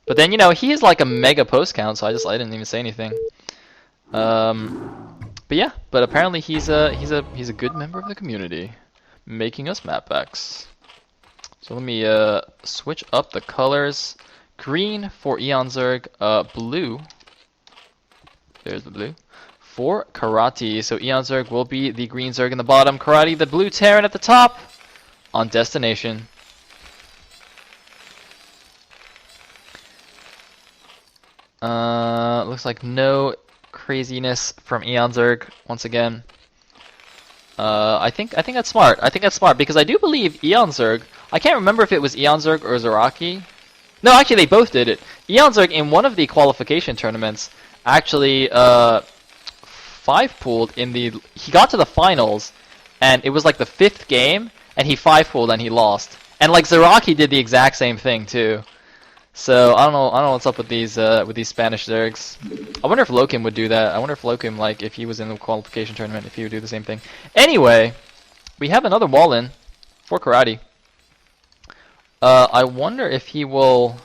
But then, you know, he is like a mega post count, so I didn't even say anything. But yeah, but apparently he's a good member of the community, making us map packs. So let me switch up the colors. Green for eOnzErG, blue. There's the blue. For Karate, so eOnzErG will be the green Zerg in the bottom, Karate the blue Terran at the top on Destination. Looks like no craziness from eOnzErG once again. I think that's smart. I think that's smart because I do believe eOnzErG. I can't remember if it was eOnzErG or Zaraki. No, actually they both did it. eOnzErG in one of the qualification tournaments actually 5-pooled in the. He got to the finals, and it was like the 5th game, and he 5-pooled and he lost. And like Zaraki did the exact same thing too. So I don't know what's up with these Spanish Zergs. I wonder if Lokim would do that. I wonder if Lokim, like, if he was in the qualification tournament, if he would do the same thing. Anyway, we have another wall in for Karate. I wonder if he will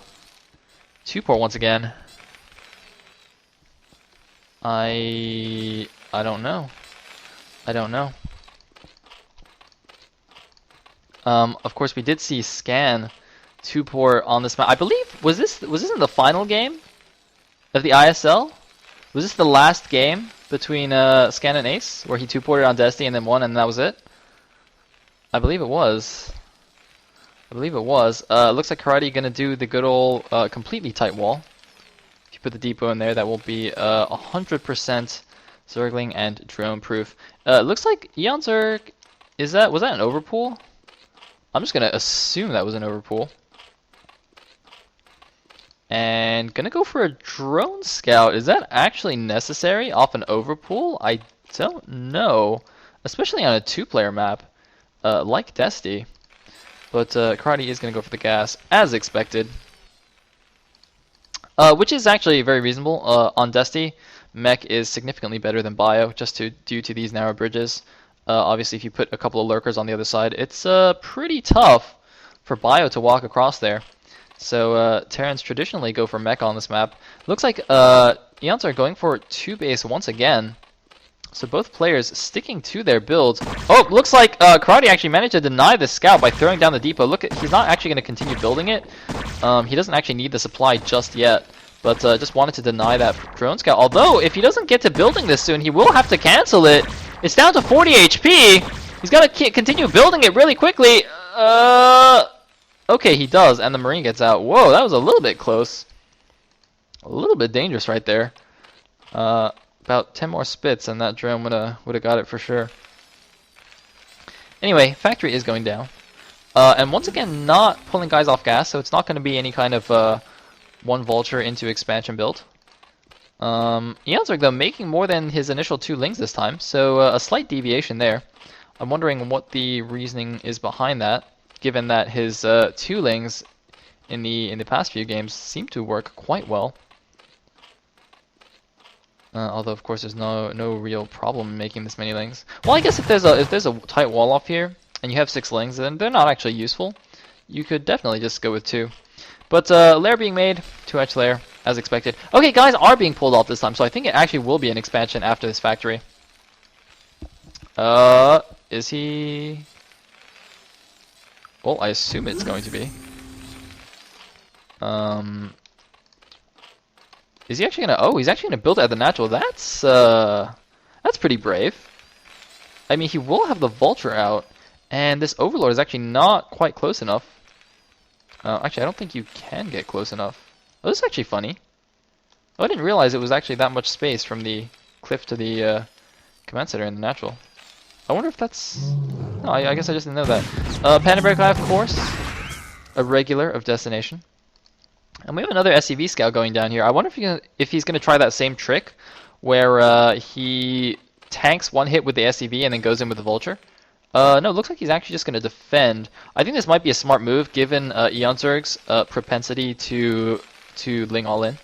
2-port once again. I don't know. I don't know. Of course, we did see Scan 2-port on this map. I believe was this in the final game of the ISL? Was this the last game between Scan and Ace where he 2-ported on Destiny and then won and that was it? I believe it was. I believe it was. Looks like Karate gonna do the good old completely tight wall. If you put the depot in there, that will be 100% Zergling and drone proof. Looks like eOnzErG. Was that an overpool? I'm just gonna assume that was an overpool. And gonna go for a drone scout. Is that actually necessary off an overpool? I don't know, especially on a 2-player map like Desti. But Karate is gonna go for the gas as expected, which is actually very reasonable. On Desti, mech is significantly better than bio, just due to these narrow bridges. Obviously, if you put a couple of lurkers on the other side, it's pretty tough for bio to walk across there. So Terrans traditionally go for mech on this map. Looks like eOnzErG are going for 2-base once again. So both players sticking to their builds. Oh, looks like Karate actually managed to deny the scout by throwing down the depot. Look, he's not actually going to continue building it. He doesn't actually need the supply just yet, but just wanted to deny that drone scout. Although, if he doesn't get to building this soon, he will have to cancel it. It's down to 40 HP. He's got to continue building it really quickly. Okay, he does, and the Marine gets out. Whoa, that was a little bit close. A little bit dangerous right there. About 10 more spits, and that drone would have got it for sure. Anyway, factory is going down, and once again, not pulling guys off gas, so it's not going to be any kind of one vulture into expansion build. eOnzErG though making more than his initial 2 lings this time, so a slight deviation there. I'm wondering what the reasoning is behind that, given that his 2 lings in the past few games seem to work quite well. Although of course there's no real problem making this many lings. Well, I guess if there's a tight wall off here and you have 6 lings, then they're not actually useful. You could definitely just go with 2. But lair being made, 2H lair as expected. Okay, guys are being pulled off this time, so I think it actually will be an expansion after this factory. Is he? Well, I assume it's going to be. Is he actually gonna? Oh, he's actually gonna build it at the natural. That's pretty brave. I mean, he will have the vulture out, and this overlord is actually not quite close enough. Actually, I don't think you can get close enough. Oh, this is actually funny. Oh, I didn't realize it was actually that much space from the cliff to the command center in the natural. I wonder if that's. No, I guess I just didn't know that. Panda Bear Guy, of course, a regular of Destination. And we have another SCV scout going down here. I wonder if he's going to try that same trick where he tanks one hit with the SCV and then goes in with the vulture. No, it looks like he's actually just going to defend. I think this might be a smart move given eOnzErG's propensity to ling all in.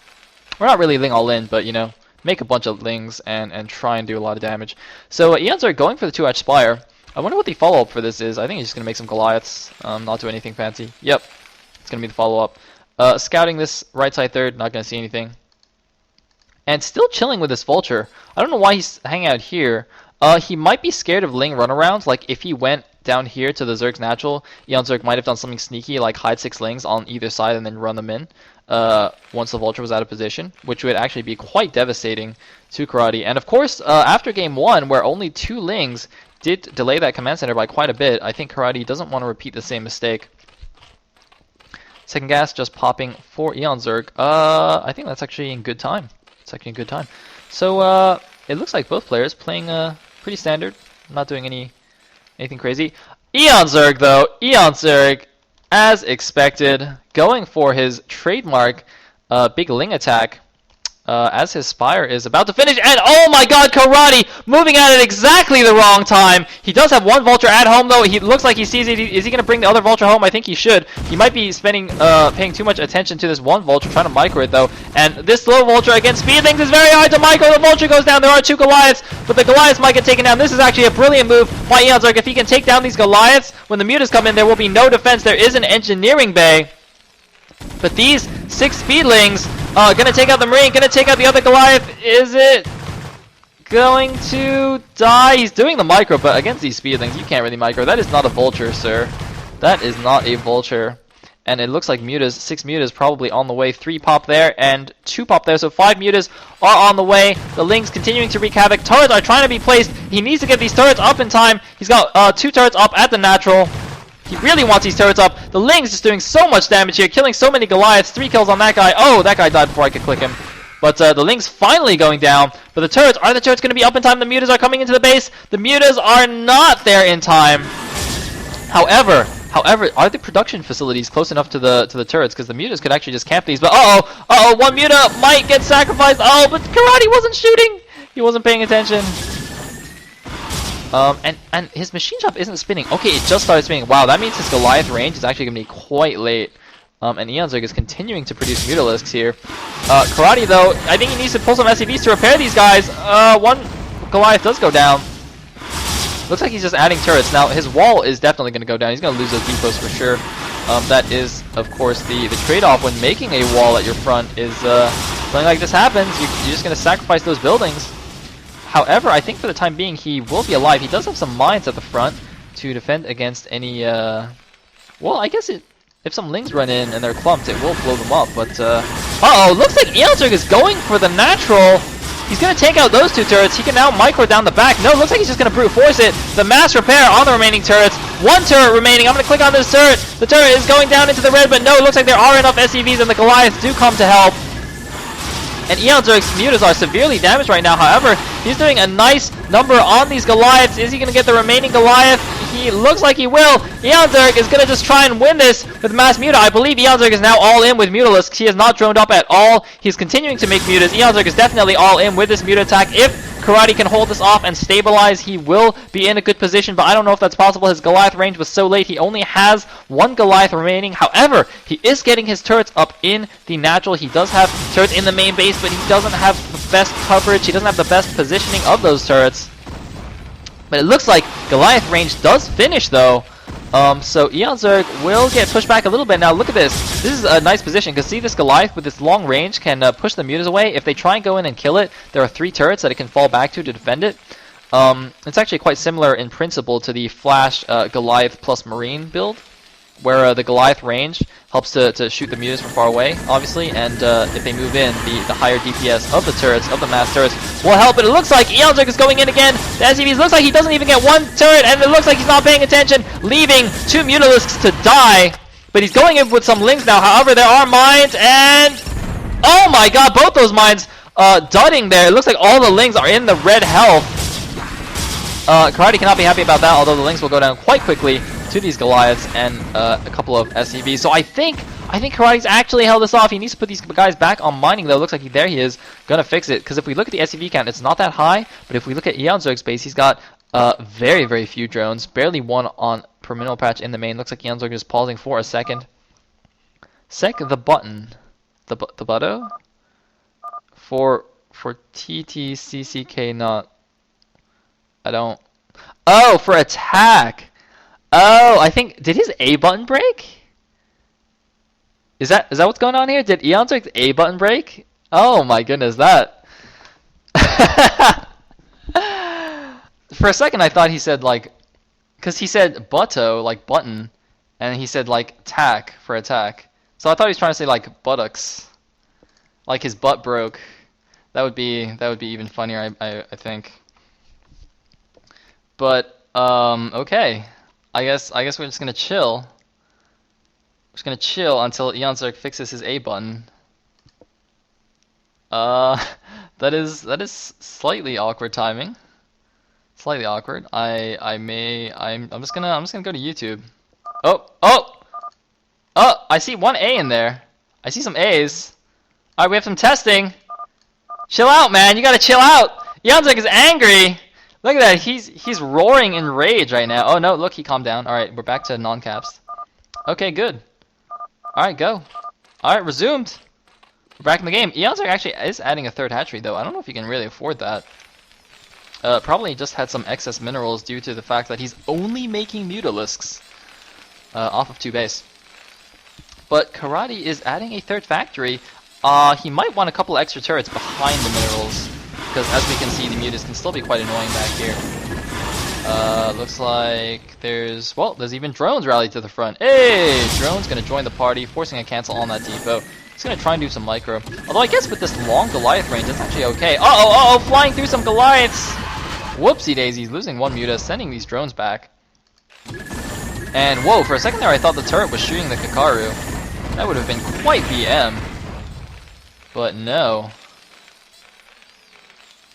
Or not really ling all in, but you know, make a bunch of lings and try and do a lot of damage. So eOnzErG going for the 2H Spire. I wonder what the follow-up for this is. I think he's just going to make some Goliaths, not do anything fancy. Yep, it's going to be the follow-up. Scouting this right side third, not going to see anything. And still chilling with this Vulture. I don't know why he's hanging out here. He might be scared of Ling runarounds. Like, if he went down here to the Zerg's natural, eOnzErG might have done something sneaky, like hide 6 Lings on either side and then run them in once the Vulture was out of position, which would actually be quite devastating to Karate. And of course, after game 1, where only 2 Lings did delay that command center by quite a bit, I think Karate doesn't want to repeat the same mistake. Second gas just popping for eOnzErG. I think that's actually in good time. It's actually in good time. So it looks like both players playing pretty standard, not doing anything crazy. eOnzErG though, eOnzErG, as expected, going for his trademark big Ling attack. As his Spire is about to finish, and oh my god, Karate moving at it exactly the wrong time. He does have one Vulture at home though. He looks like he sees it. Is he going to bring the other Vulture home? I think he should. He might be paying too much attention to this one Vulture, trying to micro it though. And this slow Vulture against Speedlings is very hard to micro. The Vulture goes down. There are 2 Goliaths, but the Goliaths might get taken down. This is actually a brilliant move by eOnzErG. If he can take down these Goliaths, when the Mutas come in, there will be no defense. There is an engineering bay. But these 6 Speedlings gonna take out the Marine, gonna take out the other Goliath. Is it going to die? He's doing the micro, but against these Speedlings, you can't really micro. That is not a Vulture, sir. That is not a Vulture. And it looks like Mutas, 6 Mutas probably on the way. 3 pop there and 2 pop there, so 5 Mutas are on the way. The Lings continuing to wreak havoc. Turrets are trying to be placed. He needs to get these turrets up in time. He's got 2 turrets up at the natural. He really wants these turrets up. The Ling's just doing so much damage here, killing so many Goliaths. 3 kills on that guy. Oh, that guy died before I could click him. But the Ling's finally going down. But are the turrets going to be up in time? The Mutas are coming into the base. The Mutas are not there in time. However, are the production facilities close enough to the turrets? Because the Mutas could actually just camp these. But one Muta might get sacrificed. Oh, but Karate wasn't shooting. He wasn't paying attention. And his machine shop isn't spinning. Okay, it just started spinning. Wow, that means his Goliath range is actually going to be quite late. And eOnzErG is continuing to produce Mutalisks here. Karate, though, I think he needs to pull some SCVs to repair these guys. One Goliath does go down. Looks like he's just adding turrets. Now, his wall is definitely going to go down. He's going to lose those depots for sure. That is, of course, the trade-off when making a wall at your front is something like this happens. You're just going to sacrifice those buildings. However, I think for the time being, he will be alive. He does have some mines at the front to defend against any, well, I guess if some Lings run in and they're clumped, it will blow them up, but, looks like eOnzErG is going for the natural. He's going to take out those 2 turrets. He can now micro down the back. No, looks like he's just going to brute force it. The mass repair on the remaining turrets. 1 turret remaining. I'm going to click on this turret. The turret is going down into the red, but no, it looks like there are enough SCVs and the Goliaths do come to help. And eOnzErG's Mutas are severely damaged right now. However, he's doing a nice number on these Goliaths. Is he going to get the remaining Goliath? He looks like he will. eOnzErG is going to just try and win this with Mass Muta. I believe eOnzErG is now all in with Mutalisks. He has not droned up at all. He's continuing to make Mutas. eOnzErG is definitely all in with this Muta attack. If Karate can hold this off and stabilize, he will be in a good position, but I don't know if that's possible. His Goliath range was so late. He only has 1 Goliath remaining. However, he is getting his turrets up in the natural. He does have turrets in the main base, but he doesn't have the best coverage. He doesn't have the best positioning of those turrets. But it looks like Goliath range does finish, though. So eOnzErG will get pushed back a little bit. Now look at this. This is a nice position because see this Goliath with this long range can push the Mutas away. If they try and go in and kill it, there are 3 turrets that it can fall back to defend it. It's actually quite similar in principle to the Flash Goliath plus Marine build, where the Goliath range helps to shoot the Mutas from far away, obviously, and if they move in, the higher DPS of the turrets, of the mass turrets, will help. But it looks like eOnzErG is going in again. The SCVs looks like he doesn't even get 1 turret, and it looks like he's not paying attention, leaving 2 Mutalisks to die. But he's going in with some Lings now. However, there are mines, and oh my god, both those mines dudding there. It looks like all the Lings are in the red health. Karate cannot be happy about that, although the Lings will go down quite quickly to these Goliaths and a couple of SCVs. So I think Karate's actually held this off. He needs to put these guys back on mining, though. Looks like there he is, gonna fix it. Because if we look at the SCV count, it's not that high. But if we look at eOnzErG's base, he's got very, very few drones. Barely 1 on per mineral patch in the main. Looks like eOnzErG is pausing for a second. Sec the button. The butto? For TTCCK not. I don't. Oh, for attack. Oh, I think, did his A button break? Is that what's going on here? Did eOnzErG's A button break? Oh my goodness, that. For a second, I thought he said like, because he said butto like button, and he said like tack for attack. So I thought he was trying to say like buttocks, like his butt broke. That would be even funnier, I think. But okay, I guess we're just gonna chill. We're just gonna chill until eOnzErG fixes his A button. That is slightly awkward timing. Slightly awkward. I'm just gonna go to YouTube. Oh! I see one A in there. I see some A's. Alright, we have some testing. Chill out, man. You gotta chill out. eOnzErG is angry. Look at that. He's roaring in rage right now. Oh no, look, he calmed down. Alright, we're back to non-caps. Okay, good. Alright, go. Alright, resumed. We're back in the game. eOnzErG actually is adding a third hatchery, though. I don't know if you can really afford that. Probably just had some excess minerals due to the fact that he's only making mutalisks off of 2 base. But Karate is adding a third factory. He might want a couple extra turrets behind the minerals, because as we can see, the mutas can still be quite annoying back here. Looks like there's even drones rallied to the front. Hey, drone's gonna join the party, forcing a cancel on that depot. He's gonna try and do some micro. Although I guess with this long Goliath range, it's actually okay. Uh-oh, flying through some Goliaths! Whoopsie daisies, losing one muta, sending these drones back. And whoa, for a second there I thought the turret was shooting the Kakaru. That would have been quite BM. But no.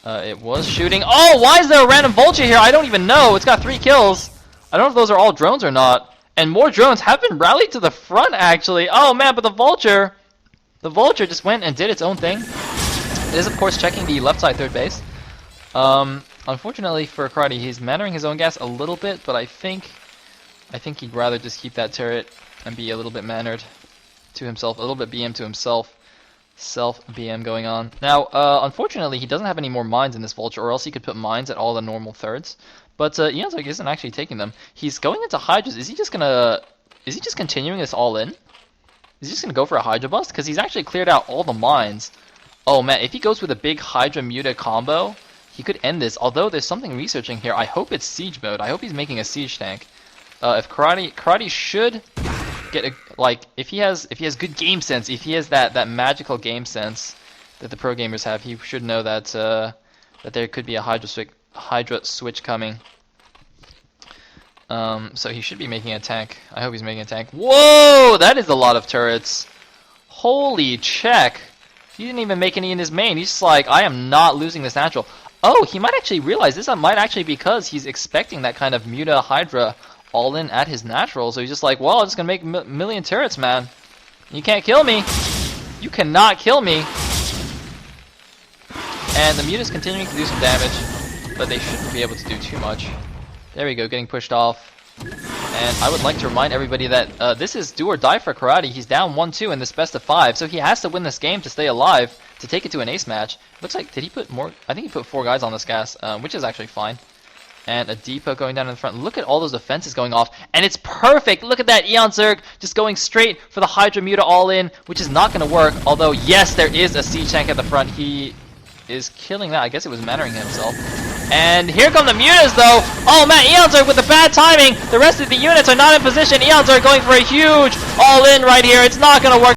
It was shooting. Oh, why is there a random vulture here? I don't even know. It's got 3 kills. I don't know if those are all drones or not. And more drones have been rallied to the front, actually. Oh, man, but the vulture just went and did its own thing. It is, of course, checking the left side third base. Unfortunately for Karate, he's mannering his own gas a little bit, but I think he'd rather just keep that turret and be a little bit mannered to himself, a little bit BM to himself. Self-BM going on. Now, unfortunately, he doesn't have any more mines in this vulture, or else he could put mines at all the normal thirds. But eOnzErG isn't actually taking them. He's going into Hydras. Is he just continuing this all in? Is he just gonna go for a Hydra bust? Because he's actually cleared out all the mines. Oh man, if he goes with a big Hydra Muta combo, he could end this. Although there's something researching here. I hope it's siege mode. I hope he's making a siege tank. If Karate should get if he has good game sense, if he has that magical game sense that the pro gamers have, he should know that that there could be a Hydra switch coming. So he should be making a tank. I hope he's making a tank. Whoa, that is a lot of turrets. Holy check. He didn't even make any in his main. He's just like, I am not losing this natural. Oh, he might actually realize this might actually be because he's expecting that kind of Muta Hydra all in at his natural. So he's just like, well, I'm just gonna make a million turrets, man. You can't kill me. You cannot kill me. And the Muta's continuing to do some damage, but they shouldn't be able to do too much. There we go, getting pushed off. And I would like to remind everybody that this is do or die for Karate. He's down 1-2 in this best of 5, so he has to win this game to stay alive, to take it to an ace match. Looks like, did he put more? I think he put 4 guys on this gas, which is actually fine. And a depot going down in the front. Look at all those defenses going off. And it's perfect! Look at that eOnzErG just going straight for the Hydra Muta all-in, which is not going to work. Although, yes, there is a siege tank at the front. He is killing that. I guess it was mannering himself. And here come the mutas, though. Oh, man, eOnzErG with the bad timing. The rest of the units are not in position. eOnzErG going for a huge all-in right here. It's not going to work.